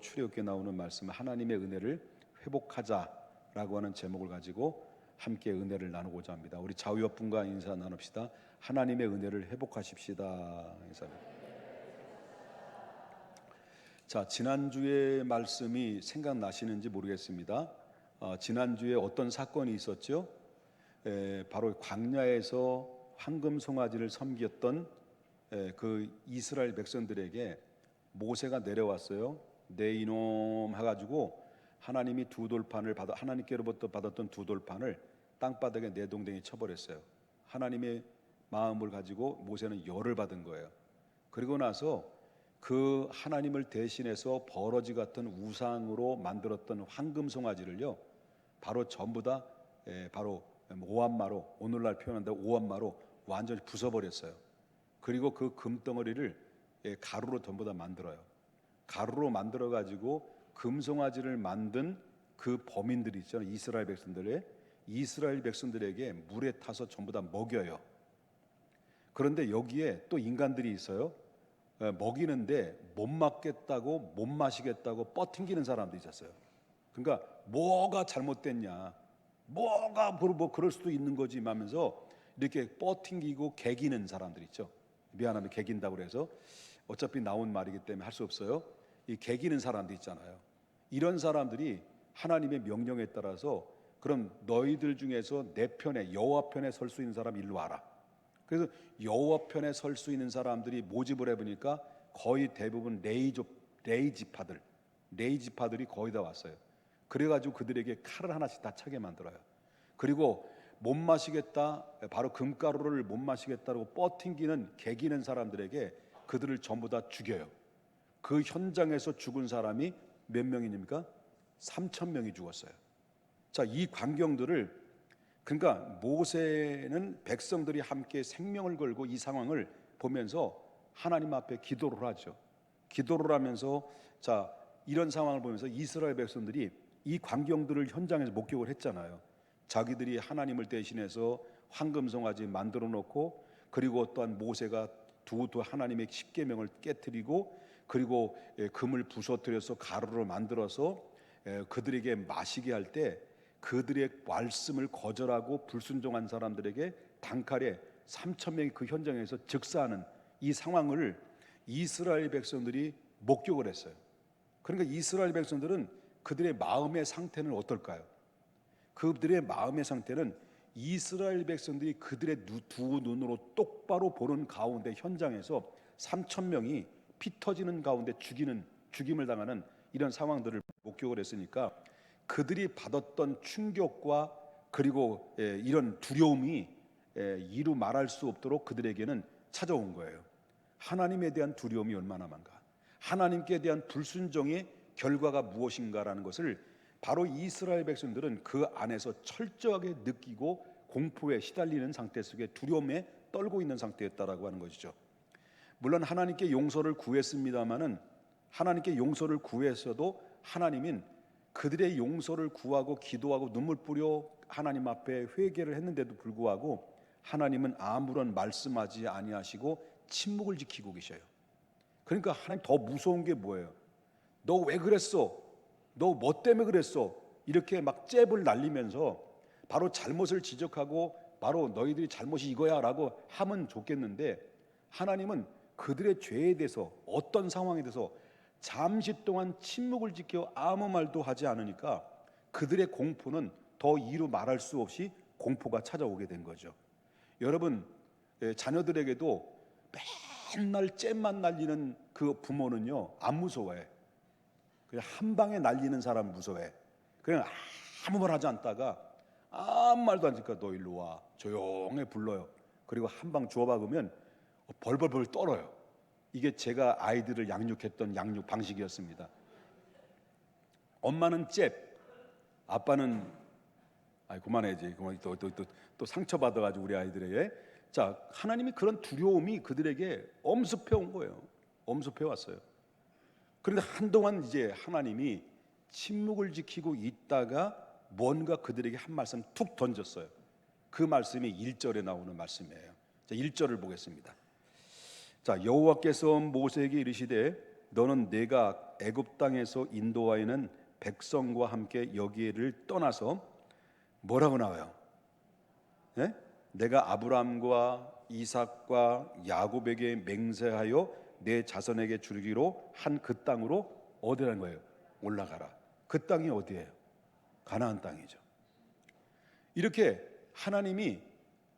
출애굽기에 나오는 말씀, 하나님의 은혜를 회복하자라고 하는 제목을 가지고 함께 은혜를 나누고자 합니다. 우리 좌우 옆분과 인사 나눕시다. 하나님의 은혜를 회복하십시다. 인사합니다. 자, 지난주의 말씀이 생각나시는지 모르겠습니다. 지난주에 어떤 사건이 있었죠? 바로 광야에서 황금 송아지를 섬겼던 그 이스라엘 백성들에게 모세가 내려왔어요. 내 이놈 해가지고 하나님이 두 돌판을 하나님께로부터 받았던 두 돌판을 땅바닥에 내동댕이 쳐버렸어요. 하나님의 마음을 가지고 모세는 열을 받은 거예요. 그리고 나서 그 하나님을 대신해서 버러지 같은 우상으로 만들었던 황금 송아지를요, 바로 전부 다 바로 오한마로, 오늘날 표현한다고 오한마로 완전히 부숴버렸어요. 그리고 그 금덩어리를 가루로 전부 다 만들어요. 가루로 만들어 가지고 금송아지를 만든 그 범인들이 있잖아요. 이스라엘 백성들에게 물에 타서 전부 다 먹여요. 그런데 여기에 또 인간들이 있어요. 먹이는데 못 먹겠다고, 못 마시겠다고 뻗팅기는 사람들이 있었어요. 그러니까 뭐가 잘못됐냐, 뭐가 뭐 그럴 수도 있는 거지 하면서 이렇게 뻗팅기고 개기는 사람들 있죠. 미안하면 개긴다고 그래서 어차피 나온 말이기 때문에 할 수 없어요. 이 개기는 사람들 있잖아요. 이런 사람들이 하나님의 명령에 따라서 그럼 너희들 중에서 내 편에, 여호와 편에 설 수 있는 사람 일로 와라. 그래서 여호와 편에 설 수 있는 사람들이 모집을 해보니까 거의 대부분 레이지파들이 거의 다 왔어요. 그래가지고 그들에게 칼을 하나씩 다 차게 만들어요. 그리고 못 마시겠다, 바로 금가루를 못 마시겠다고 뻗팅기는 개기는 사람들에게 그들을 전부 다 죽여요. 그 현장에서 죽은 사람이 몇 명입니까? 3,000명이 죽었어요. 자, 이 광경들을, 그러니까 모세는 백성들이 함께 생명을 걸고 이 상황을 보면서 하나님 앞에 기도를 하죠. 기도를 하면서, 자, 이런 상황을 보면서 이스라엘 백성들이 이 광경들을 현장에서 목격을 했잖아요. 자기들이 하나님을 대신해서 황금송아지 만들어 놓고, 그리고 또한 모세가 두 하나님의 십계명을 깨뜨리고, 그리고 금을 부서뜨려서 가루를 만들어서 그들에게 마시게 할 때 그들의 말씀을 거절하고 불순종한 사람들에게 단칼에 3,000명이 그 현장에서 즉사하는 이 상황을 이스라엘 백성들이 목격을 했어요. 그러니까 이스라엘 백성들은 그들의 마음의 상태는 어떨까요? 그들의 마음의 상태는 이스라엘 백성들이 그들의 두 눈으로 똑바로 보는 가운데 현장에서 3,000명이 피 터지는 가운데 죽임을 당하는 이런 상황들을 목격을 했으니까 그들이 받았던 충격과 그리고 이런 두려움이 이루 말할 수 없도록 그들에게는 찾아온 거예요. 하나님에 대한 두려움이 얼마나 많은가, 하나님께 대한 불순종의 결과가 무엇인가라는 것을 바로 이스라엘 백성들은 그 안에서 철저하게 느끼고 공포에 시달리는 상태 속에 두려움에 떨고 있는 상태였다라고 하는 것이죠. 물론 하나님께 용서를 구했습니다마는, 하나님께 용서를 구했어도 하나님은 그들의 용서를 구하고 기도하고 눈물 뿌려 하나님 앞에 회개를 했는데도 불구하고 하나님은 아무런 말씀하지 아니하시고 침묵을 지키고 계셔요. 그러니까 하나님 더 무서운 게 뭐예요? 너 왜 그랬어? 너 뭐 때문에 그랬어? 이렇게 막 잽을 날리면서 바로 잘못을 지적하고 바로 너희들이 잘못이 이거야 라고 하면 좋겠는데, 하나님은 그들의 죄에 대해서, 어떤 상황에 대해서 잠시 동안 침묵을 지켜 아무 말도 하지 않으니까 그들의 공포는 더 이루 말할 수 없이 공포가 찾아오게 된 거죠. 여러분, 자녀들에게도 맨날 잼만 날리는 그 부모는요 안 무서워해. 그냥 한 방에 날리는 사람 무서워해. 그냥 아무 말 하지 않다가 아무 말도 안 하니까 너 일로 와, 조용히 불러요. 그리고 한 방 주워 박으면 벌벌벌 떨어요. 이게 제가 아이들을 양육했던 양육 방식이었습니다. 엄마는 잽, 아빠는 그만해야지. 또 상처 받아가지고 우리 아이들에게. 자, 하나님이 그런 두려움이 그들에게 엄습해 온 거예요. 엄습해 왔어요. 그런데 한동안 이제 하나님이 침묵을 지키고 있다가 뭔가 그들에게 한 말씀 툭 던졌어요. 그 말씀이 1절에 나오는 말씀이에요. 자, 1절을 보겠습니다. 자, 여호와께서 모세에게 이르시되 너는 내가 애굽 땅에서 인도하여는 백성과 함께 여기를 떠나서 뭐라고 나와요? 예? 내가 아브라함과 이삭과 야곱에게 맹세하여 내 자손에게 주기로 한 그 땅으로 어디라는 거예요? 올라가라. 그 땅이 어디예요? 가나안 땅이죠. 이렇게 하나님이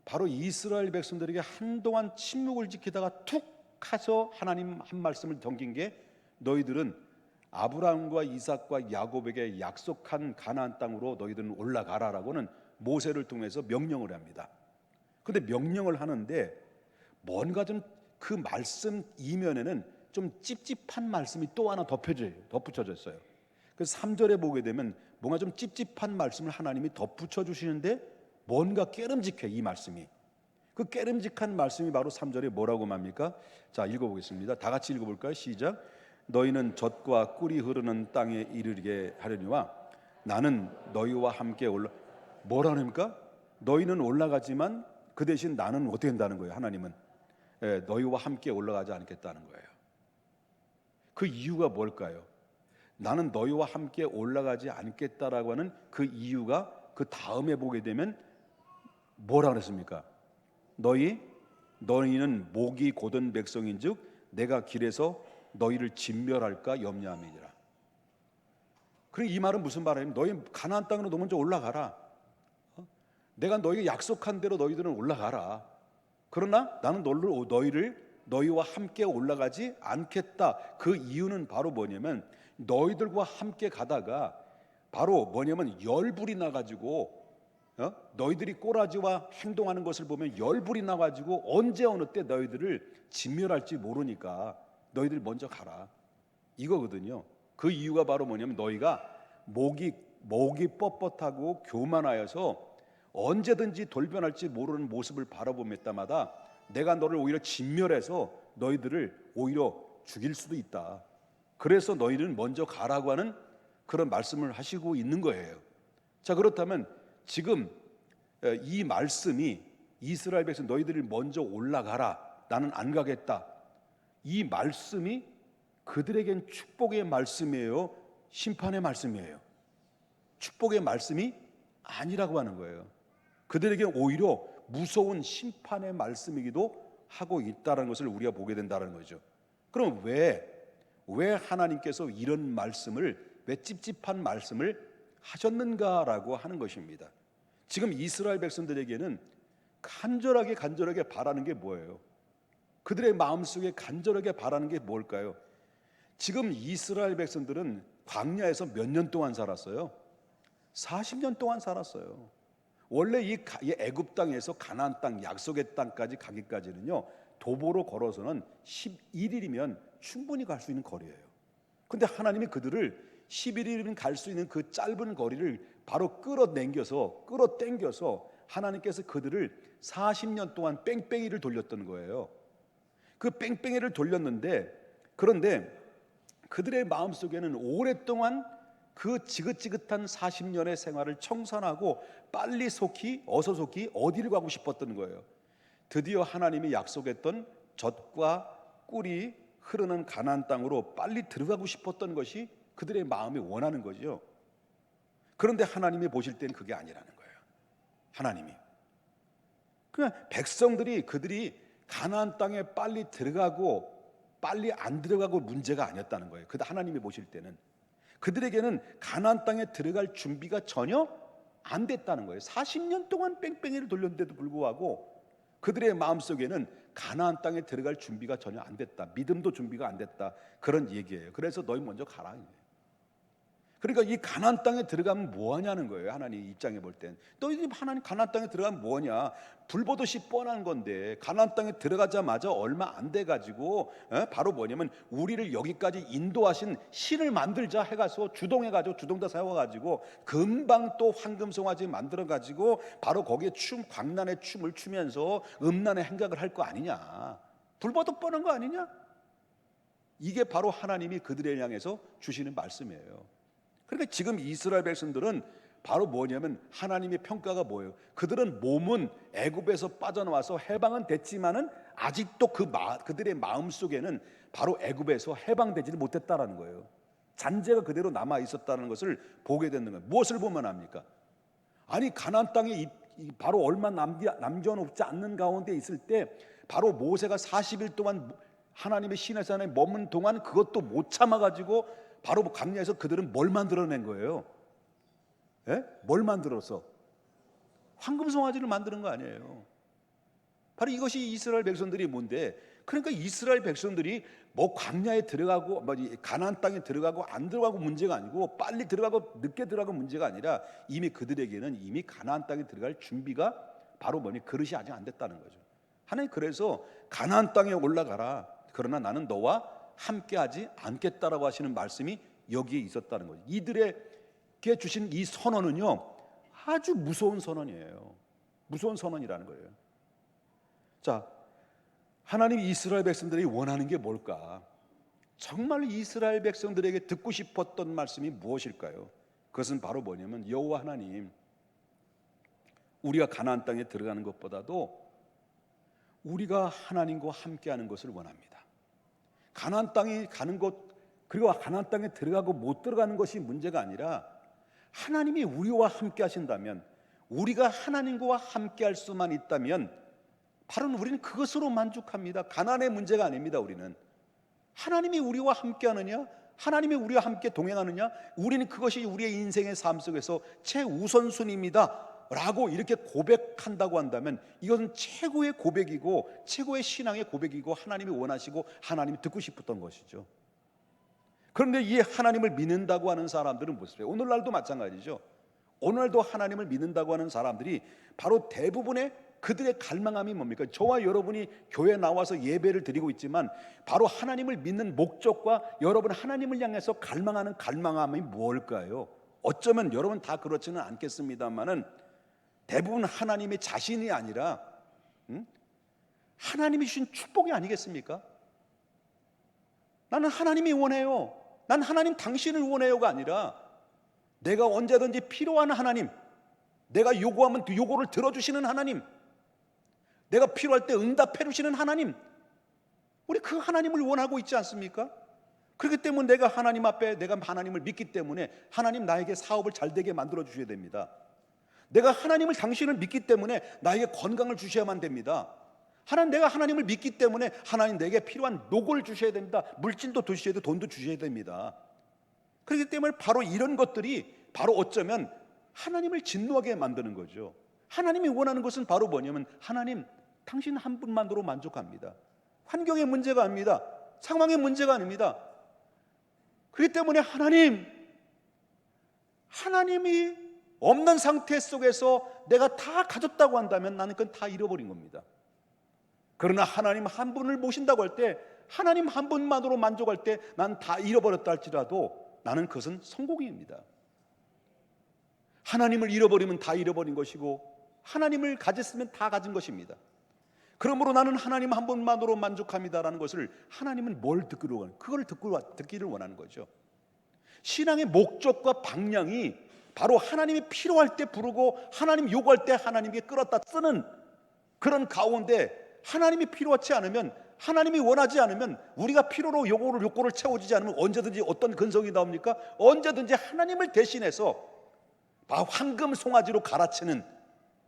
바로 이스라엘 백성들에게 한동안 침묵을 지키다가 툭 하서 하나님 한 말씀을 던진 게, 너희들은 아브라함과 이삭과 야곱에게 약속한 가나안 땅으로 너희들은 올라가라라고는 모세를 통해서 명령을 합니다. 그런데 명령을 하는데 뭔가 좀 그 말씀 이면에는 좀 찝찝한 말씀이 또 하나 덧붙여졌어요. 그래서 3절에 보게 되면 뭔가 좀 찝찝한 말씀을 하나님이 덧붙여 주시는데 뭔가 깨름직해. 이 말씀이, 그 깨름직한 말씀이 바로 3절에 뭐라고 말합니까? 자, 읽어보겠습니다. 다 같이 읽어볼까요? 시작. 너희는 젖과 꿀이 흐르는 땅에 이르게 하려니와 나는 너희와 함께 뭐라니까? 너희는 올라가지만 그 대신 나는 어떻게 된다는 거예요? 하나님은 너희와 함께 올라가지 않겠다는 거예요. 그 이유가 뭘까요? 나는 너희와 함께 올라가지 않겠다라고 하는 그 이유가 그 다음에 보게 되면 뭐라 그랬습니까? 너희는 목이 곧은 백성인즉 내가 길에서 너희를 진멸할까 염려함이니라. 그럼 이 말은 무슨 말이에요? 너희 가나안 땅으로 너 먼저 올라가라. 내가 너희에게 약속한 대로 너희들은 올라가라. 그러나 나는 너희와 함께 올라가지 않겠다. 그 이유는 바로 뭐냐면, 너희들과 함께 가다가 바로 뭐냐면 열불이 나가지고 너희들이 꼬라지와 행동하는 것을 보면 열불이 나가지고 언제 어느 때 너희들을 진멸할지 모르니까 너희들 먼저 가라, 이거거든요. 그 이유가 바로 뭐냐면, 너희가 목이 뻣뻣하고 교만하여서 언제든지 돌변할지 모르는 모습을 바라보며 때마다 내가 너를 오히려 진멸해서 너희들을 오히려 죽일 수도 있다. 그래서 너희는 먼저 가라고 하는 그런 말씀을 하시고 있는 거예요. 자, 그렇다면 지금 이 말씀이 이스라엘 백성 너희들이 먼저 올라가라, 나는 안 가겠다, 이 말씀이 그들에겐 축복의 말씀이에요? 심판의 말씀이에요? 축복의 말씀이 아니라고 하는 거예요. 그들에게 오히려 무서운 심판의 말씀이기도 하고 있다는 것을 우리가 보게 된다는 거죠. 그럼 왜 하나님께서 이런 말씀을, 왜 찝찝한 말씀을 하셨는가라고 하는 것입니다. 지금 이스라엘 백성들에게는 간절하게 바라는 게 뭐예요? 그들의 마음속에 간절하게 바라는 게 뭘까요? 지금 이스라엘 백성들은 광야에서 몇 년 동안 살았어요? 40년 동안 살았어요. 원래 이 애굽 땅에서 가나안 땅, 약속의 땅까지 가기까지는요, 도보로 걸어서는 11일이면 충분히 갈 수 있는 거리예요. 근데 하나님이 그들을 11일이면 갈 수 있는 그 짧은 거리를 바로 끌어당겨서 하나님께서 그들을 40년 동안 뺑뺑이를 돌렸던 거예요. 그 뺑뺑이를 돌렸는데, 그런데 그들의 마음속에는 오랫동안 그 지긋지긋한 40년의 생활을 청산하고 빨리 어서 속히 어디를 가고 싶었던 거예요? 드디어 하나님이 약속했던 젖과 꿀이 흐르는 가나안 땅으로 빨리 들어가고 싶었던 것이 그들의 마음이 원하는 거죠. 그런데 하나님이 보실 때는 그게 아니라는 거예요. 하나님이 그냥 그들이 가나안 땅에 빨리 들어가고 빨리 안 들어가고 문제가 아니었다는 거예요. 그런데 하나님이 보실 때는 그들에게는 가나안 땅에 들어갈 준비가 전혀 안 됐다는 거예요. 40년 동안 뺑뺑이를 돌렸는데도 불구하고 그들의 마음속에는 가나안 땅에 들어갈 준비가 전혀 안 됐다, 믿음도 준비가 안 됐다, 그런 얘기예요. 그래서 너희 먼저 가라. 그러니까 이 가나안 땅에 들어가면 뭐하냐는 거예요. 하나님 입장에 볼 땐 너희들이 하나님 가나안 땅에 들어가면 뭐냐, 불보듯이 뻔한 건데 가나안 땅에 들어가자마자 얼마 안 돼가지고 바로 뭐냐면 우리를 여기까지 인도하신 신을 만들자 해가서 주동해가지고 주동다 세워가지고 금방 또 황금송아지 만들어가지고 바로 거기에 광란의 춤을 추면서 음란의 행각을 할 거 아니냐, 불보듯 뻔한 거 아니냐. 이게 바로 하나님이 그들을 향해서 주시는 말씀이에요. 그러니까 지금 이스라엘 백성들은 바로 뭐냐면 하나님의 평가가 뭐예요? 그들은 몸은 애굽에서 빠져나와서 해방은 됐지만은 아직도 그들의 마음 속에는 바로 애굽에서 해방되지를 못했다라는 거예요. 잔재가 그대로 남아 있었다는 것을 보게 되는 거예요. 무엇을 보면 압니까? 아니 가나안 땅에 바로 얼마 남겨놓지 않는 가운데 있을 때 바로 모세가 40일 동안 하나님의 시내산에 머문 동안 그것도 못 참아가지고 바로 광야에서 그들은 뭘 만들어낸 거예요? 예? 뭘 만들어서? 황금송아지를 만드는 거 아니에요. 바로 이것이 이스라엘 백성들이 뭔데? 그러니까 이스라엘 백성들이 뭐 광야에 들어가고 가나안 땅에 들어가고 안 들어가고 문제가 아니고 빨리 들어가고 늦게 들어가고 문제가 아니라 이미 그들에게는 이미 가나안 땅에 들어갈 준비가 바로 그릇이 아직 안 됐다는 거죠. 하나님 그래서 가나안 땅에 올라가라. 그러나 나는 너와 함께하지 않겠다라고 하시는 말씀이 여기에 있었다는 거죠. 이들에게 주신 이 선언은요 아주 무서운 선언이에요. 무서운 선언이라는 거예요. 자, 하나님이 이스라엘 백성들이 원하는 게 뭘까? 정말 이스라엘 백성들에게 듣고 싶었던 말씀이 무엇일까요? 그것은 바로 뭐냐면 여호와 하나님, 우리가 가나안 땅에 들어가는 것보다도 우리가 하나님과 함께하는 것을 원합니다. 가나안 땅에 가는 것, 그리고 가나안 땅에 들어가고 못 들어가는 것이 문제가 아니라 하나님이 우리와 함께 하신다면, 우리가 하나님과 함께할 수만 있다면 바로 우리는 그것으로 만족합니다. 가난의 문제가 아닙니다. 우리는 하나님이 우리와 함께하느냐, 하나님이 우리와 함께 동행하느냐, 우리는 그것이 우리의 인생의 삶 속에서 최우선순위입니다 라고 이렇게 고백한다고 한다면 이것은 최고의 고백이고 최고의 신앙의 고백이고 하나님이 원하시고 하나님이 듣고 싶었던 것이죠. 그런데 이 하나님을 믿는다고 하는 사람들은 무엇이에요? 오늘날도 마찬가지죠. 오늘도 하나님을 믿는다고 하는 사람들이 바로 대부분의 그들의 갈망함이 뭡니까? 저와 여러분이 교회에 나와서 예배를 드리고 있지만 바로 하나님을 믿는 목적과 여러분 하나님을 향해서 갈망하는 갈망함이 무엇일까요? 어쩌면 여러분 다 그렇지는 않겠습니다만은 대부분 하나님의 자신이 아니라 하나님이 주신 축복이 아니겠습니까? 나는 하나님이 원해요. 난 하나님 당신을 원해요가 아니라 내가 언제든지 필요한 하나님, 내가 요구하면 요구를 들어주시는 하나님, 내가 필요할 때 응답해 주시는 하나님, 우리 그 하나님을 원하고 있지 않습니까? 그렇기 때문에 내가 하나님 앞에 내가 하나님을 믿기 때문에 하나님 나에게 사업을 잘 되게 만들어 주셔야 됩니다. 내가 하나님을 당신을 믿기 때문에 나에게 건강을 주셔야만 됩니다. 내가 하나님을 믿기 때문에 하나님 내게 필요한 노고를 주셔야 됩니다. 물질도 주셔야 되고 돈도 주셔야 됩니다. 그렇기 때문에 바로 이런 것들이 바로 어쩌면 하나님을 진노하게 만드는 거죠. 하나님이 원하는 것은 바로 뭐냐면 하나님 당신 한 분만으로 만족합니다. 환경의 문제가 아닙니다. 상황의 문제가 아닙니다. 그렇기 때문에 하나님이 없는 상태 속에서 내가 다 가졌다고 한다면 나는 그건 다 잃어버린 겁니다. 그러나 하나님 한 분을 모신다고 할 때, 하나님 한 분만으로 만족할 때 난 다 잃어버렸다 할지라도 나는 그것은 성공입니다. 하나님을 잃어버리면 다 잃어버린 것이고 하나님을 가졌으면 다 가진 것입니다. 그러므로 나는 하나님 한 분만으로 만족합니다라는 것을 하나님은 뭘 듣기를 원하는, 그걸 듣기를 원하는 거죠. 신앙의 목적과 방향이 바로 하나님이 필요할 때 부르고 하나님 요구할 때 하나님께 끌었다 쓰는 그런 가운데 하나님이 필요하지 않으면, 하나님이 원하지 않으면, 우리가 필요로 욕구를 채워주지 않으면 언제든지 어떤 근성이 나옵니까? 언제든지 하나님을 대신해서 황금 송아지로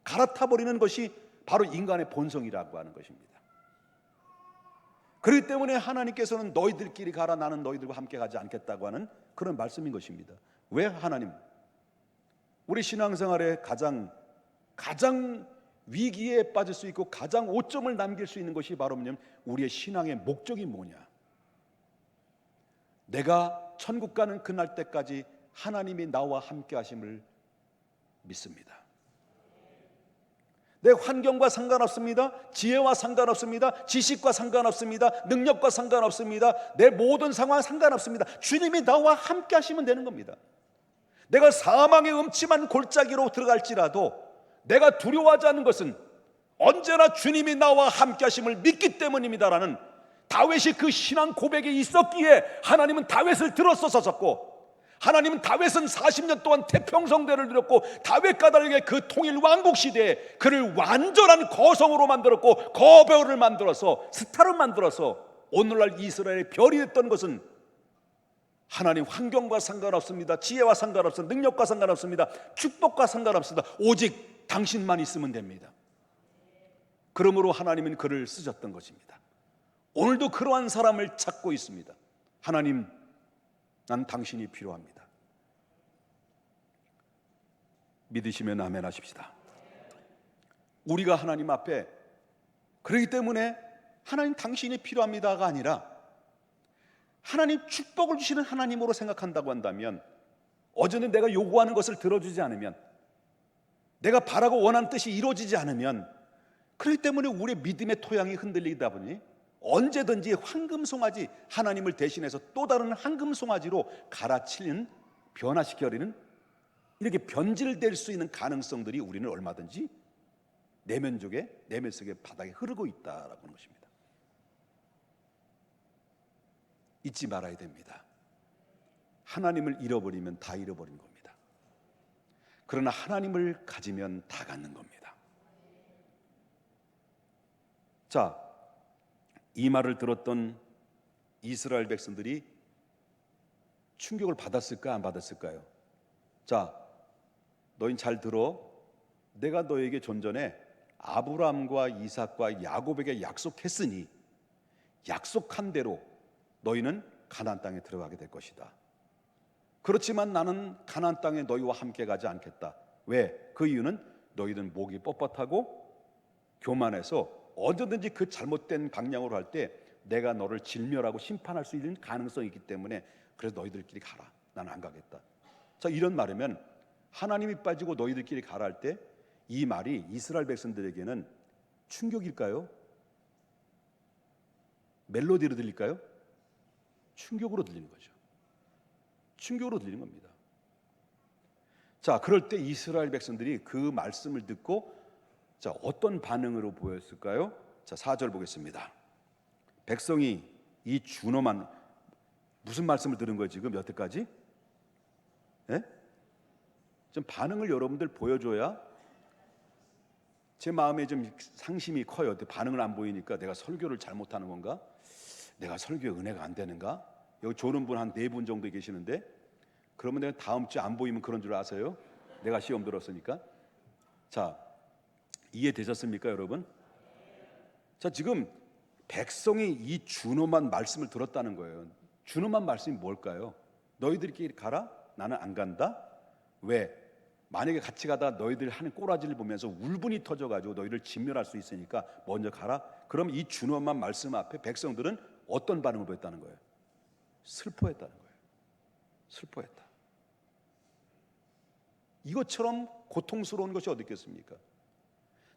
갈아타버리는 것이 바로 인간의 본성이라고 하는 것입니다. 그렇기 때문에 하나님께서는 너희들끼리 가라, 나는 너희들과 함께 가지 않겠다고 하는 그런 말씀인 것입니다. 왜 하나님? 우리 신앙생활에 가장 위기에 빠질 수 있고 가장 오점을 남길 수 있는 것이 바로 뭐냐면 우리의 신앙의 목적이 뭐냐. 내가 천국 가는 그날 때까지 하나님이 나와 함께 하심을 믿습니다. 내 환경과 상관없습니다. 지혜와 상관없습니다. 지식과 상관없습니다. 능력과 상관없습니다. 내 모든 상황 상관없습니다. 주님이 나와 함께 하시면 되는 겁니다. 내가 사망의 음침한 골짜기로 들어갈지라도 내가 두려워하지 않는 것은 언제나 주님이 나와 함께 하심을 믿기 때문입니다라는 다윗이 그 신앙 고백이 있었기에 하나님은 다윗을 들어서셨고, 하나님은 다윗은 40년 동안 태평성대를 누렸고 다윗 가dar에게 그 통일 왕국 시대에 그를 완전한 거성으로 만들었고 거배우를 만들어서 스타를 만들어서 오늘날 이스라엘의 별이 됐던 것은 하나님 환경과 상관없습니다. 지혜와 상관없습니다. 능력과 상관없습니다. 축복과 상관없습니다. 오직 당신만 있으면 됩니다. 그러므로 하나님은 그를 쓰셨던 것입니다. 오늘도 그러한 사람을 찾고 있습니다. 하나님, 난 당신이 필요합니다. 믿으시면 아멘 하십시다. 우리가 하나님 앞에 그렇기 때문에 하나님 당신이 필요합니다가 아니라 하나님 축복을 주시는 하나님으로 생각한다고 한다면, 어제는 내가 요구하는 것을 들어주지 않으면, 내가 바라고 원하는 뜻이 이루어지지 않으면, 그렇기 때문에 우리의 믿음의 토양이 흔들리다 보니 언제든지 황금송아지, 하나님을 대신해서 또 다른 황금송아지로 갈아치는, 변화시켜버리는, 이렇게 변질될 수 있는 가능성들이 우리는 얼마든지 내면 속에 바닥에 흐르고 있다라고 하는 것입니다. 잊지 말아야 됩니다. 하나님을 잃어버리면 다 잃어버린 겁니다. 그러나 하나님을 가지면 다 갖는 겁니다. 자, 이 말을 들었던 이스라엘 백성들이 충격을 받았을까 안 받았을까요? 자, 너희는 잘 들어. 내가 너에게 존전에 아브라함과 이삭과 야곱에게 약속했으니 약속한 대로 너희는 가나안 땅에 들어가게 될 것이다. 그렇지만 나는 가나안 땅에 너희와 함께 가지 않겠다. 왜? 그 이유는 너희는 목이 뻣뻣하고 교만해서 언제든지 그 잘못된 방향으로 할 때 내가 너를 진멸하고 심판할 수 있는 가능성이 있기 때문에, 그래서 너희들끼리 가라. 나는 안 가겠다. 자, 이런 말이면 하나님이 빠지고 너희들끼리 가라 할 때 이 말이 이스라엘 백성들에게는 충격일까요? 멜로디로 들릴까요? 충격으로 들리는 거죠. 충격으로 들리는 겁니다. 자, 그럴 때 이스라엘 백성들이 그 말씀을 듣고 자, 어떤 반응으로 보였을까요? 자, 4절 보겠습니다. 백성이 이 준엄한, 무슨 말씀을 들은 거예요 지금 여태까지? 예? 좀 반응을 여러분들 보여줘야 제 마음에 좀 상심이 커요. 반응을 안 보이니까 내가 설교를 잘못하는 건가? 내가 설교에 은혜가 안 되는가? 여기 조는 분 한 4분 정도 계시는데, 그러면 내가 다음 주에 안 보이면 그런 줄 아세요? 내가 시험 들었으니까. 자, 이해되셨습니까 여러분? 자, 지금 백성이 이 준엄한 말씀을 들었다는 거예요. 준엄한 말씀이 뭘까요? 너희들끼리 가라? 나는 안 간다? 왜? 만약에 같이 가다 너희들 하는 꼬라지를 보면서 울분이 터져가지고 너희를 진멸할 수 있으니까 먼저 가라? 그럼 이 준엄한 말씀 앞에 백성들은 어떤 반응을 보였다는 거예요? 슬퍼했다는 거예요. 슬퍼했다. 이것처럼 고통스러운 것이 어디 있겠습니까?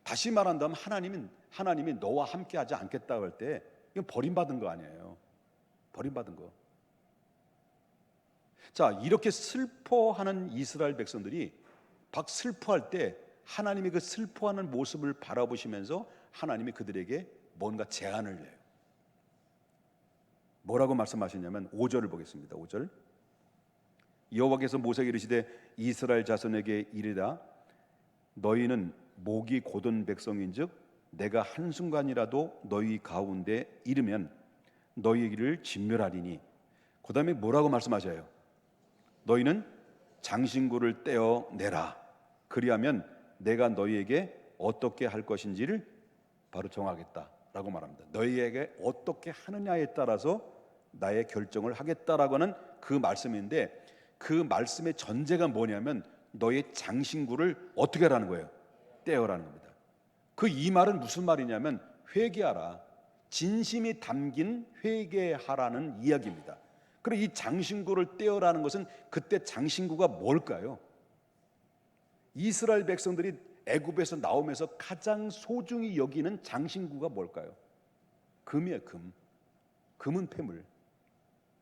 다시 말한다면 하나님이 너와 함께하지 않겠다고 할 때 이건 버림받은 거 아니에요. 버림받은 거. 자, 이렇게 슬퍼하는 이스라엘 백성들이 막 슬퍼할 때 하나님이 그 슬퍼하는 모습을 바라보시면서 하나님이 그들에게 뭔가 제안을 해요. 뭐라고 말씀하셨냐면 5절을 보겠습니다. 5절. 여호와께서 모세에게 이르시되 이스라엘 자손에게 이르라, 너희는 목이 곧은 백성인즉 내가 한순간이라도 너희 가운데 이르면 너희를 진멸하리니. 그 다음에 뭐라고 말씀하셔요? 너희는 장신구를 떼어내라. 그리하면 내가 너희에게 어떻게 할 것인지를 바로 정하겠다라고 말합니다. 너희에게 어떻게 하느냐에 따라서 나의 결정을 하겠다라고 하는 그 말씀인데, 그 말씀의 전제가 뭐냐면 너의 장신구를 어떻게 하라는 거예요? 떼어라는 겁니다. 그 이 말은 무슨 말이냐면 회개하라, 진심이 담긴 회개하라는 이야기입니다. 그리고 이 장신구를 떼어라는 것은 그때 장신구가 뭘까요? 이스라엘 백성들이 애굽에서 나오면서 가장 소중히 여기는 장신구가 뭘까요? 금이에요. 금. 금은 폐물.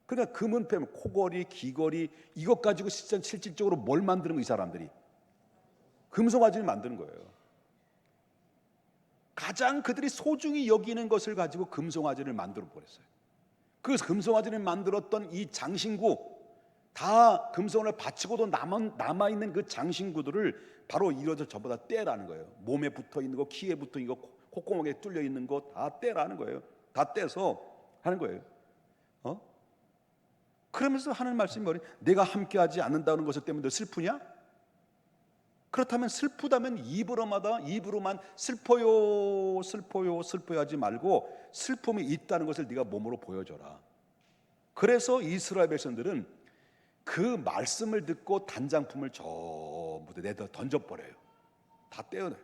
그러니까 금은 폐물, 코걸이, 귀걸이, 이것 가지고 실질적으로 뭘 만드는 거예요? 이 사람들이 금송아지를 만드는 거예요. 가장 그들이 소중히 여기는 것을 가지고 금송아지를 만들어 버렸어요. 그 금송아지를 만들었던 이 장신구, 다 금송을 바치고도 남아있는 그 장신구들을 바로 이것을 전부 다 떼라는 거예요. 몸에 붙어 있는 거, 키에 붙어 있는 거, 콧구멍에 뚫려 있는 거 다 떼라는 거예요. 다 떼서 하는 거예요. 그러면서 하는 말씀이 뭐냐? 내가 함께하지 않는다는 것을 때문에 너 슬프냐? 그렇다면 슬프다면 입으로만 슬퍼요 하지 말고 슬픔이 있다는 것을 네가 몸으로 보여줘라. 그래서 이스라엘 백성들은 그 말씀을 듣고 단장품을 전부 내다 던져버려요. 다 떼어내요.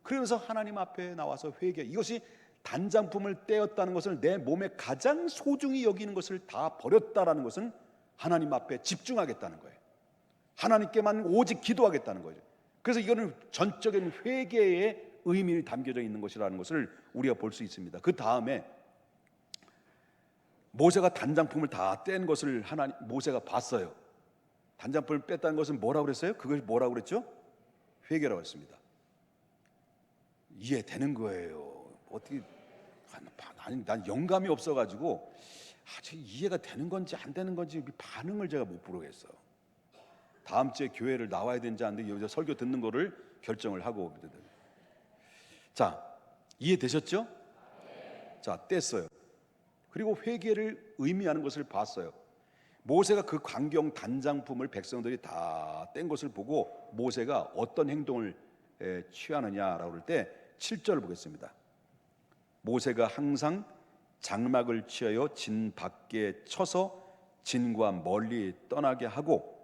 그러면서 하나님 앞에 나와서 회개. 이것이 단장품을 떼었다는 것을, 내 몸에 가장 소중히 여기는 것을 다 버렸다라는 것은 하나님 앞에 집중하겠다는 거예요. 하나님께만 오직 기도하겠다는 거죠. 그래서 이거는 전적인 회개의 의미를 담겨져 있는 것이라는 것을 우리가 볼 수 있습니다. 그 다음에 모세가 단장품을 다 뗀 것을 모세가 봤어요. 단장품을 뺐다는 것은 뭐라고 그랬어요? 그것이 뭐라고 그랬죠? 회개라고 했습니다. 이해되는 거예요. 어떻게, 난 영감이 없어가지고 이해가 되는 건지 안 되는 건지 반응을 제가 못 보겠어요. 다음 주에 교회를 나와야 되는지 안 되는지 여기서 설교 듣는 거를 결정을 하고. 자, 이해되셨죠? 자, 뗐어요. 그리고 회개를 의미하는 것을 봤어요. 모세가 그 광경 단장품을 백성들이 다 뗀 것을 보고 모세가 어떤 행동을 취하느냐라고 할 때 7절을 보겠습니다. 모세가 항상 장막을 취하여 진 밖에 쳐서 진과 멀리 떠나게 하고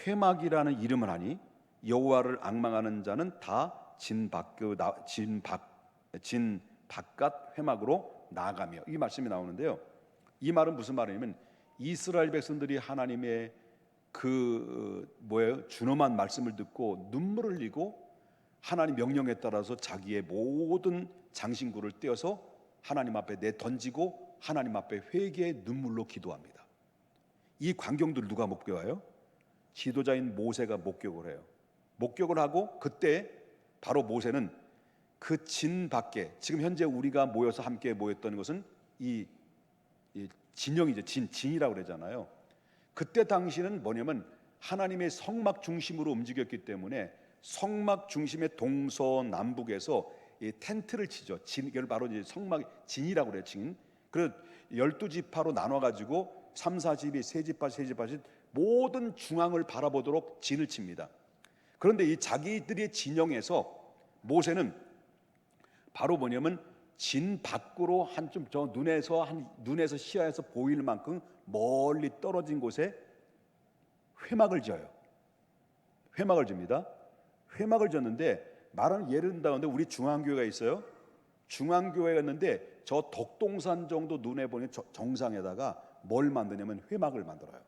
회막이라는 이름을 하니 여호와를 앙망하는 자는 다 진 바깥 회막으로 나아가며, 이 말씀이 나오는데요. 이 말은 무슨 말이냐면 이스라엘 백성들이 하나님의 준엄한 말씀을 듣고 눈물을 흘리고 하나님 명령에 따라서 자기의 모든 장신구를 떼어서 하나님 앞에 내던지고 하나님 앞에 회개의 눈물로 기도합니다. 이 광경들 누가 목격해요? 지도자인 모세가 목격을 해요. 목격을 하고 그때 바로 모세는 그 진 밖에, 지금 현재 우리가 모여서 함께 모였던 것은 이 진영이죠. 진이라고 그러잖아요. 그때 당시는 뭐냐면 하나님의 성막 중심으로 움직였기 때문에 성막 중심의 동서남북에서 이 텐트를 치죠. 이걸 바로 이제 성막 진이라고 그래요. 진. 그래서 12지파로 나눠가지고 3, 4집이 3지파 모든 중앙을 바라보도록 진을 칩니다. 그런데 이 자기들의 진영에서 모세는 바로 뭐냐면 진 밖으로 한좀 저 눈에서 시야에서 보일 만큼 멀리 떨어진 곳에 회막을 지어요. 회막을 줍니다. 회막을 졌는데, 말은 예를 든다는데 우리 중앙교회가 있어요. 중앙교회가 있는데 저 덕동산 정도 눈에 보이는 정상에다가 뭘 만드냐면 회막을 만들어요.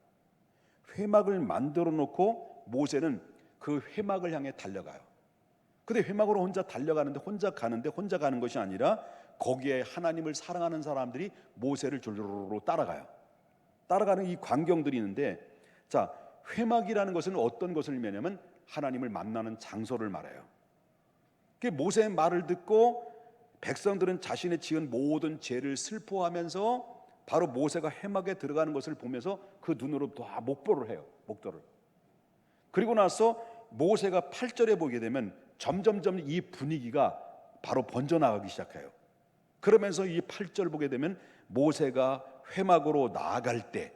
회막을 만들어 놓고 모세는 그 회막을 향해 달려가요. 근데 회막으로 혼자 달려가는데 혼자 가는 것이 아니라 거기에 하나님을 사랑하는 사람들이 모세를 줄로 따라가요. 따라가는 이 광경들이 있는데, 자, 회막이라는 것은 어떤 것을 의미하냐면 하나님을 만나는 장소를 말해요. 모세의 말을 듣고 백성들은 자신의 지은 모든 죄를 슬퍼하면서 바로 모세가 회막에 들어가는 것을 보면서 그 눈으로 다 목도를 해요. 목도를. 그리고 나서 모세가 8절에 보게 되면 점점점 이 분위기가 바로 번져나가기 시작해요. 그러면서 이 8절 보게 되면 모세가 회막으로 나아갈 때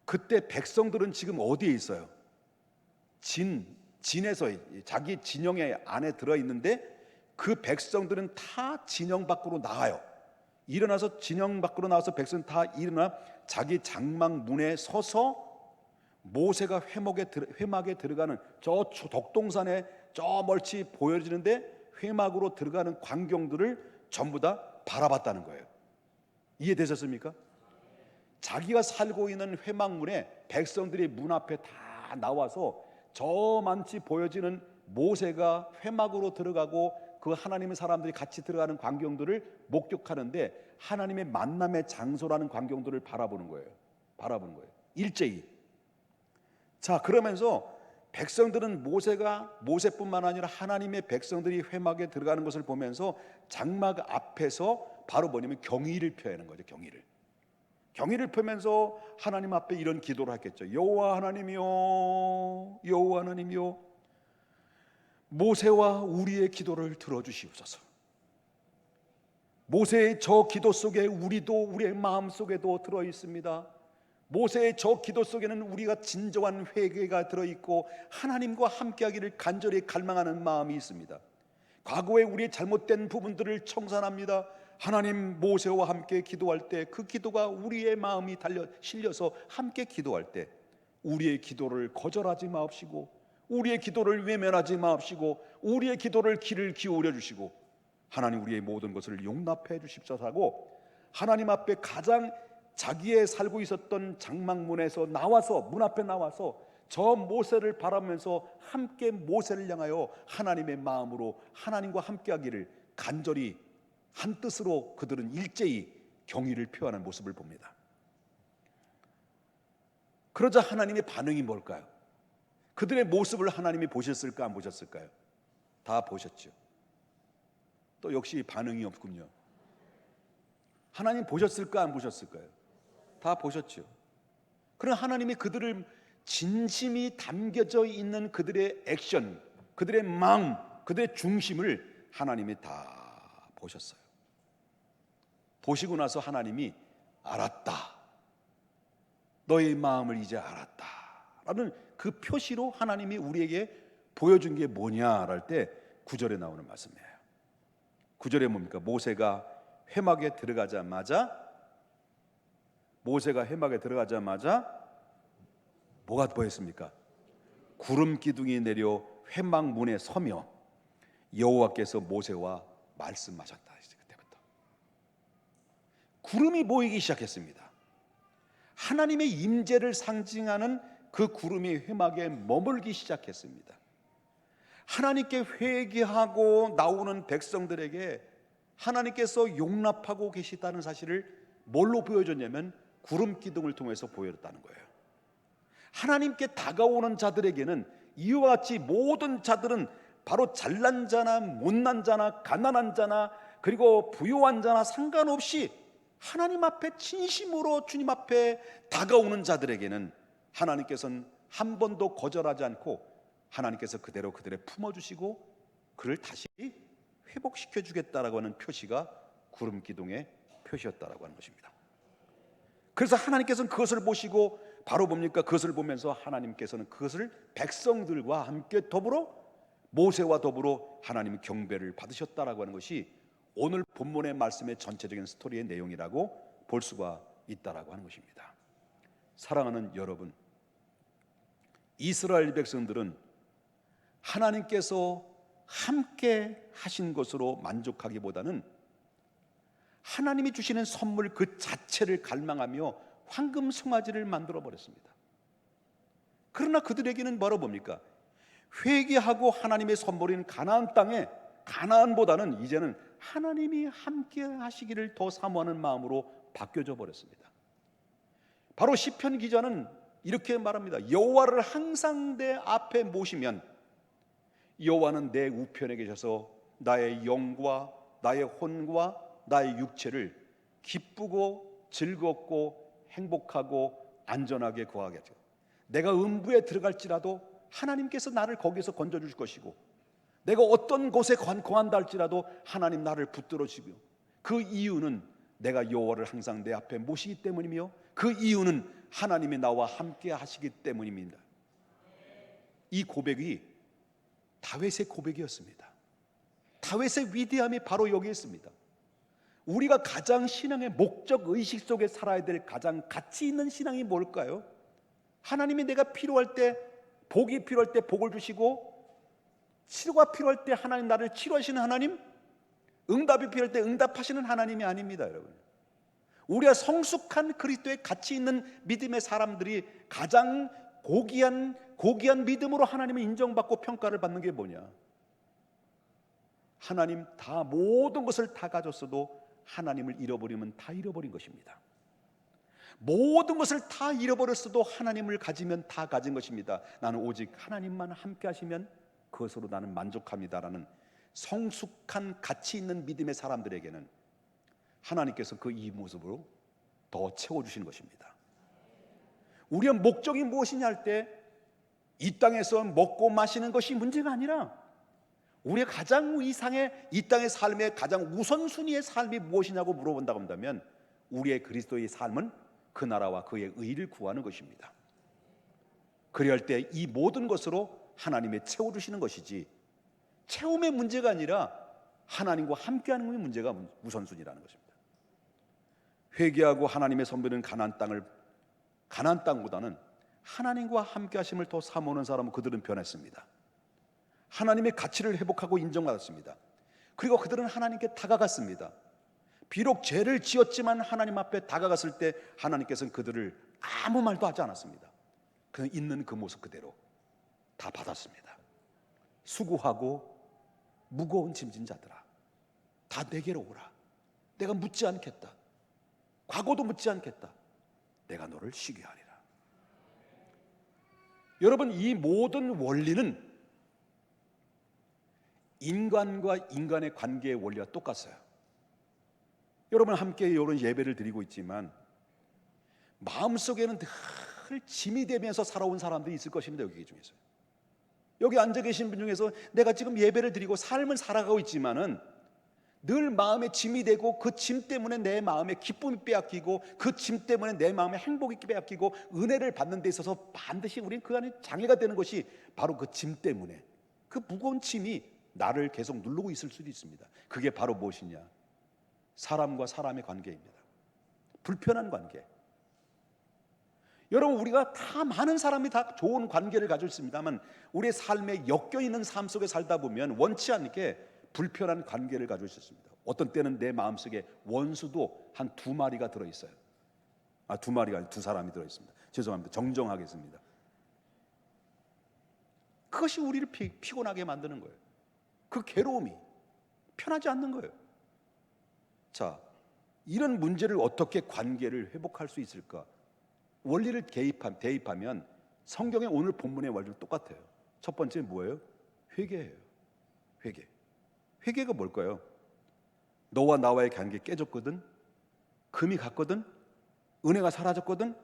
그때 백성들은 지금 어디에 있어요? 진에서 자기 진영의 안에 들어있는데 그 백성들은 다 진영 밖으로 나가요. 일어나서 진영 밖으로 나와서 백성 다 일어나 자기 장막 문에 서서 모세가 회막에 들어가는 저 덕동산에 저 멀리 보여지는데 회막으로 들어가는 광경들을 전부 다 바라봤다는 거예요. 이해되셨습니까? 자기가 살고 있는 회막문에 백성들이 문 앞에 다 나와서 저 많이 보여지는 모세가 회막으로 들어가고 그 하나님의 사람들이 같이 들어가는 광경들을 목격하는데 하나님의 만남의 장소라는 광경들을 바라보는 거예요. 일제히. 자, 그러면서 백성들은 모세뿐만 아니라 하나님의 백성들이 회막에 들어가는 것을 보면서 장막 앞에서 바로 뭐냐면 경의를 표하는 거죠. 경의를. 경의를 표면서 하나님 앞에 이런 기도를 했겠죠. 여호와 하나님이요, 여호와 하나님이요, 모세와 우리의 기도를 들어주시옵소서. 모세의 저 기도 속에 우리도, 우리의 마음 속에도 들어 있습니다. 모세의 저 기도 속에는 우리가 진정한 회개가 들어있고 하나님과 함께하기를 간절히 갈망하는 마음이 있습니다. 과거에 우리의 잘못된 부분들을 청산합니다. 하나님, 모세와 함께 기도할 때 그 기도가 우리의 마음이 실려서 함께 기도할 때 우리의 기도를 거절하지 마옵시고, 우리의 기도를 외면하지 마옵시고, 우리의 기도를 귀를 기울여 주시고, 하나님 우리의 모든 것을 용납해 주십시오 하고 하나님 앞에 가장 자기의 살고 있었던 장막문에서 나와서, 문 앞에 나와서 저 모세를 바라면서 함께 모세를 향하여 하나님의 마음으로 하나님과 함께하기를 간절히 한 뜻으로 그들은 일제히 경의를 표하는 모습을 봅니다. 그러자 하나님의 반응이 뭘까요? 그들의 모습을 하나님이 보셨을까, 안 보셨을까요? 다 보셨죠. 또 역시 반응이 없군요. 하나님 보셨을까, 안 보셨을까요? 다 보셨죠. 그러나 하나님이 그들을 진심이 담겨져 있는 그들의 액션, 그들의 마음, 그들의 중심을 하나님이 다 보셨어요. 보시고 나서 하나님이 알았다, 너의 마음을 이제 알았다 라는 그 표시로 하나님이 우리에게 보여준 게 뭐냐 할 때 9절에 나오는 말씀이에요. 9절에 뭡니까? 모세가 회막에 들어가자마자 뭐가 보였습니까? 구름 기둥이 내려 회막 문에 서며 여호와께서 모세와 말씀하셨다. 그때부터 구름이 보이기 시작했습니다. 하나님의 임재를 상징하는 그 구름이 회막에 머물기 시작했습니다. 하나님께 회개하고 나오는 백성들에게 하나님께서 용납하고 계시다는 사실을 뭘로 보여줬냐면 구름 기둥을 통해서 보여줬다는 거예요. 하나님께 다가오는 자들에게는 이와 같이 모든 자들은 바로 잘난 자나 못난 자나 가난한 자나 그리고 부유한 자나 상관없이 하나님 앞에 진심으로 주님 앞에 다가오는 자들에게는 하나님께서는 한 번도 거절하지 않고 하나님께서 그대로 그들을 품어주시고 그를 다시 회복시켜 주겠다라고 하는 표시가 구름 기둥의 표시였다라고 하는 것입니다. 그래서 하나님께서는 그것을 보시고 바로 뭡니까? 그것을 보면서 하나님께서는 그것을 백성들과 함께 더불어 모세와 더불어 하나님의 경배를 받으셨다라고 하는 것이 오늘 본문의 말씀의 전체적인 스토리의 내용이라고 볼 수가 있다라고 하는 것입니다. 사랑하는 여러분, 이스라엘 백성들은 하나님께서 함께 하신 것으로 만족하기보다는 하나님이 주시는 선물 그 자체를 갈망하며 황금 송아지를 만들어 버렸습니다. 그러나 그들에게는 바로 뭡니까? 회개하고 하나님의 선물인 가나안 땅에 가나안보다는 이제는 하나님이 함께 하시기를 더 사모하는 마음으로 바뀌어져 버렸습니다. 바로 시편 기자는 이렇게 말합니다. 여호와를 항상 내 앞에 모시면 여호와는 내 우편에 계셔서 나의 영과 나의 혼과 나의 육체를 기쁘고 즐겁고 행복하고 안전하게 거하게 하죠. 내가 음부에 들어갈지라도 하나님께서 나를 거기서 건져줄 것이고 내가 어떤 곳에 거한다 할지라도 하나님 나를 붙들어 주시고 그 이유는 내가 여호와를 항상 내 앞에 모시기 때문이며 그 이유는 하나님이 나와 함께 하시기 때문입니다. 이 고백이 다윗의 고백이었습니다. 다윗의 위대함이 바로 여기에 있습니다. 우리가 가장 신앙의 목적 의식 속에 살아야 될 가장 가치 있는 신앙이 뭘까요? 하나님이 내가 필요할 때, 복이 필요할 때 복을 주시고 치료가 필요할 때 하나님 나를 치료하시는 하나님, 응답이 필요할 때 응답하시는 하나님이 아닙니다, 여러분. 우리가 성숙한 그리스도의 가치 있는 믿음의 사람들이 가장 고귀한 믿음으로 하나님을 인정받고 평가를 받는 게 뭐냐? 하나님 다 모든 것을 다 가졌어도 하나님을 잃어버리면 다 잃어버린 것입니다. 모든 것을 다 잃어버렸어도 하나님을 가지면 다 가진 것입니다. 나는 오직 하나님만 함께 하시면 그것으로 나는 만족합니다라는 성숙한 가치 있는 믿음의 사람들에게는 하나님께서 그 이 모습으로 더 채워주시는 것입니다. 우리의 목적이 무엇이냐 할 때 이 땅에서 먹고 마시는 것이 문제가 아니라 우리의 가장 이상의 이 땅의 삶의 가장 우선순위의 삶이 무엇이냐고 물어본다고 한다면 우리의 그리스도의 삶은 그 나라와 그의 의를 구하는 것입니다. 그리할 때 이 모든 것으로 하나님의 채워주시는 것이지 채움의 문제가 아니라 하나님과 함께하는 것이 문제가 우선순위라는 것입니다. 회개하고 하나님의 선배는 가나안 땅보다는 하나님과 함께하심을 더 사모하는 사람은 그들은 변했습니다. 하나님의 가치를 회복하고 인정받았습니다. 그리고 그들은 하나님께 다가갔습니다. 비록 죄를 지었지만 하나님 앞에 다가갔을 때 하나님께서는 그들을 아무 말도 하지 않았습니다. 그냥 있는 그 모습 그대로 다 받았습니다. 수고하고 무거운 짐진 자들아, 다 내게로 오라. 내가 묻지 않겠다. 과거도 묻지 않겠다. 내가 너를 쉬게 하리라. 여러분, 이 모든 원리는 인간과 인간의 관계의 원리와 똑같아요. 여러분 함께 이런 예배를 드리고 있지만 마음속에는 늘 짐이 되면서 살아온 사람들이 있을 것입니다. 여기 중에서 여기 앉아 계신 분 중에서 내가 지금 예배를 드리고 삶을 살아가고 있지만은 늘 마음에 짐이 되고 그 짐 때문에 내 마음의 기쁨이 빼앗기고 그 짐 때문에 내 마음의 행복이 빼앗기고 은혜를 받는 데 있어서 반드시 우리는 그 안에 장애가 되는 것이 바로 그 짐 때문에 그 무거운 짐이 나를 계속 누르고 있을 수도 있습니다. 그게 바로 무엇이냐? 사람과 사람의 관계입니다. 불편한 관계. 여러분 우리가 다 많은 사람이 다 좋은 관계를 가지고 있습니다만 우리의 삶에 엮여있는 삶 속에 살다 보면 원치 않게 불편한 관계를 가지고 있었습니다. 어떤 때는 내 마음속에 원수도 한 2마리가 들어있어요. 아, 2마리가 아니라 2사람이 들어있습니다. 죄송합니다. 정정하겠습니다. 그것이 우리를 피곤하게 만드는 거예요. 그 괴로움이 편하지 않는 거예요. 자, 이런 문제를 어떻게 관계를 회복할 수 있을까? 원리를 대입하면 성경의 오늘 본문의 원리도 똑같아요. 첫 번째 뭐예요? 회개예요. 회개. 회개가 뭘까요? 너와 나와의 관계 깨졌거든, 금이 갔거든, 은혜가 사라졌거든.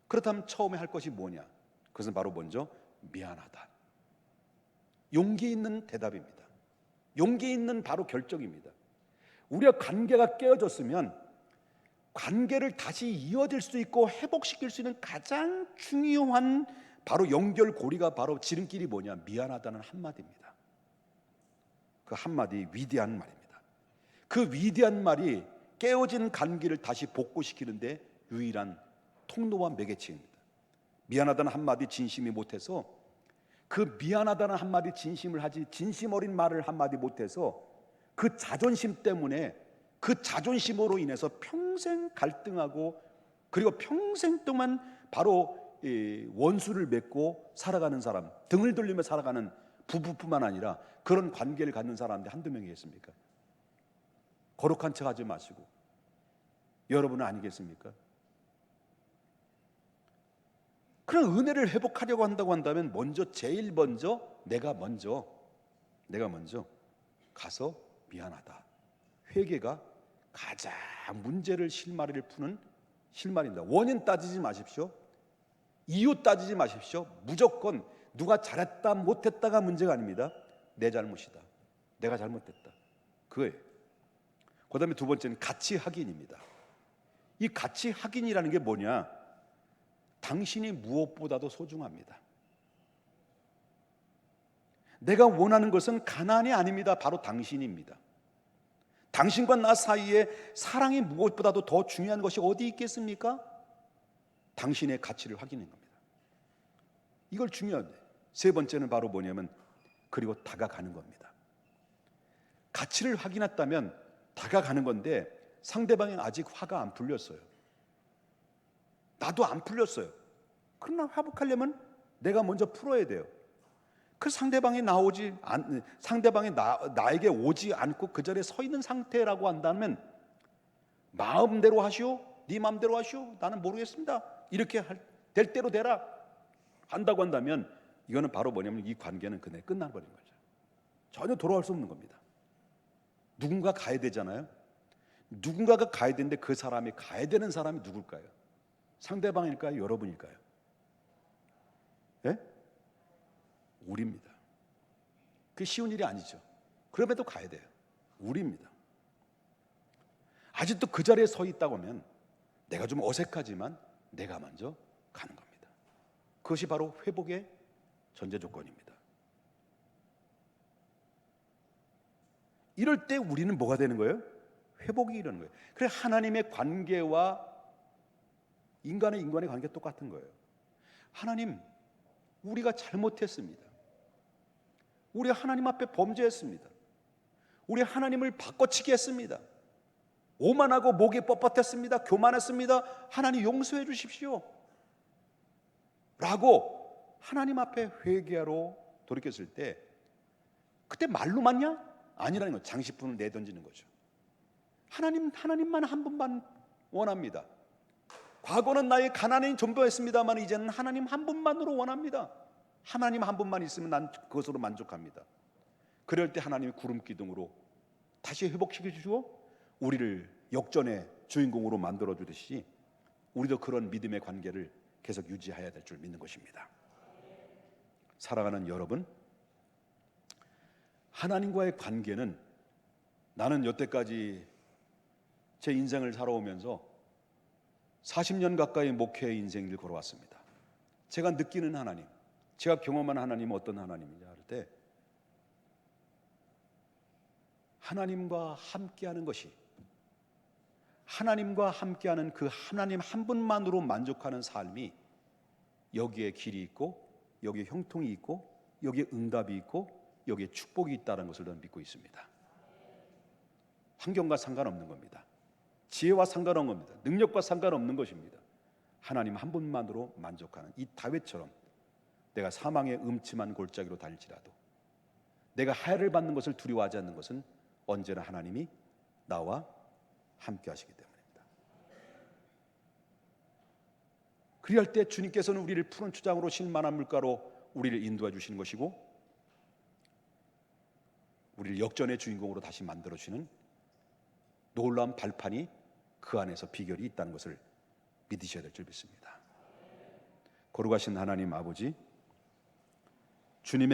그렇다면 처음에 할 것이 뭐냐? 그것은 바로 먼저 미안하다. 용기 있는 대답입니다. 용기 있는 바로 결정입니다. 우리가 관계가 깨어졌으면 관계를 다시 이어질 수 있고 회복시킬 수 있는 가장 중요한 바로 연결고리가 바로 지름길이 뭐냐? 미안하다는 한마디입니다. 그 한마디 위대한 말입니다. 그 위대한 말이 깨어진 관계를 다시 복구시키는데 유일한 통로와 매개체입니다. 미안하다는 한마디 진심이 못해서 그 미안하다는 한마디 진심을 하지 진심 어린 말을 한마디 못해서 그 자존심 때문에 그 자존심으로 인해서 평생 갈등하고 그리고 평생 동안 바로 원수를 맺고 살아가는 사람, 등을 돌리며 살아가는 부부뿐만 아니라 그런 관계를 갖는 사람들 한두 명이겠습니까? 거룩한 척 하지 마시고 여러분은 아니겠습니까? 그런 은혜를 회복하려고 한다고 한다면 제일 먼저 내가 먼저 가서 미안하다. 회개가 가장 문제를 실마리를 푸는 실마리입니다. 원인 따지지 마십시오. 이유 따지지 마십시오. 무조건 누가 잘했다 못했다가 문제가 아닙니다. 내 잘못이다. 내가 잘못됐다. 그거예요. 그 다음에 두 번째는 가치 확인입니다. 이 가치 확인이라는 게 뭐냐? 당신이 무엇보다도 소중합니다. 내가 원하는 것은 가난이 아닙니다. 바로 당신입니다. 당신과 나 사이에 사랑이 무엇보다도 더 중요한 것이 어디 있겠습니까? 당신의 가치를 확인하는 겁니다. 이걸 중요한데 세 번째는 바로 뭐냐면 그리고 다가가는 겁니다. 가치를 확인했다면 다가가는 건데 상대방이 아직 화가 안 풀렸어요. 나도 안 풀렸어요. 그러나 회복하려면 내가 먼저 풀어야 돼요. 그 상대방이 나에게 오지 않고 그 자리에 서 있는 상태라고 한다면 마음대로 하시오, 네 마음대로 하시오, 나는 모르겠습니다. 이렇게 될 대로 되라 한다고 한다면 이거는 바로 뭐냐면 이 관계는 그날 끝나버린 거죠. 전혀 돌아올 수 없는 겁니다. 누군가 가야 되잖아요. 누군가가 가야 되는데 그 사람이 가야 되는 사람이 누굴까요? 상대방일까요? 여러분일까요? 예? 우리입니다. 그게 쉬운 일이 아니죠. 그럼에도 가야 돼요. 우리입니다. 아직도 그 자리에 서 있다고 하면 내가 좀 어색하지만 내가 먼저 가는 겁니다. 그것이 바로 회복의 전제 조건입니다. 이럴 때 우리는 뭐가 되는 거예요? 회복이 이러는 거예요. 그래 하나님의 관계와 인간의 관계가 똑같은 거예요. 하나님, 우리가 잘못했습니다. 우리 하나님 앞에 범죄했습니다. 우리 하나님을 바꿔치기 했습니다. 오만하고 목이 뻣뻣했습니다. 교만했습니다. 하나님 용서해 주십시오 라고 하나님 앞에 회개하러 돌이켰을 때 그때 말로 맞냐? 아니라는 거예요. 장식품을 내던지는 거죠. 하나님만 한 분만 원합니다. 과거는 나의 가난이 전부였습니다만 이제는 하나님 한 분만으로 원합니다. 하나님 한 분만 있으면 난 그것으로 만족합니다. 그럴 때 하나님이 구름 기둥으로 다시 회복시켜 주시고 우리를 역전의 주인공으로 만들어 주듯이 우리도 그런 믿음의 관계를 계속 유지해야 될 줄 믿는 것입니다. 사랑하는 여러분, 하나님과의 관계는 나는 여태까지 제 인생을 살아오면서 40년 가까이 목회의 인생을 걸어왔습니다. 제가 느끼는 하나님, 제가 경험한 하나님은 어떤 하나님이냐 할 때 하나님과 함께하는 것이, 하나님과 함께하는 그 하나님 한 분만으로 만족하는 삶이 여기에 길이 있고 여기에 형통이 있고 여기에 응답이 있고 여기에 축복이 있다는 것을 저는 믿고 있습니다. 환경과 상관없는 겁니다. 지혜와 상관없는 겁니다. 능력과 상관없는 것입니다. 하나님 한 분만으로 만족하는 이 다윗처럼 내가 사망의 음침한 골짜기로 달릴지라도 내가 하야를 받는 것을 두려워하지 않는 것은 언제나 하나님이 나와 함께 하시기 때문입니다. 그리할 때 주님께서는 우리를 푸른 초장으로 쉴만한 물가로 우리를 인도해 주시는 것이고 우리를 역전의 주인공으로 다시 만들어 주시는 놀라운 발판이 그 안에서 비결이 있다는 것을 믿으셔야 될 줄 믿습니다. 거룩하신 하나님 아버지, 주님의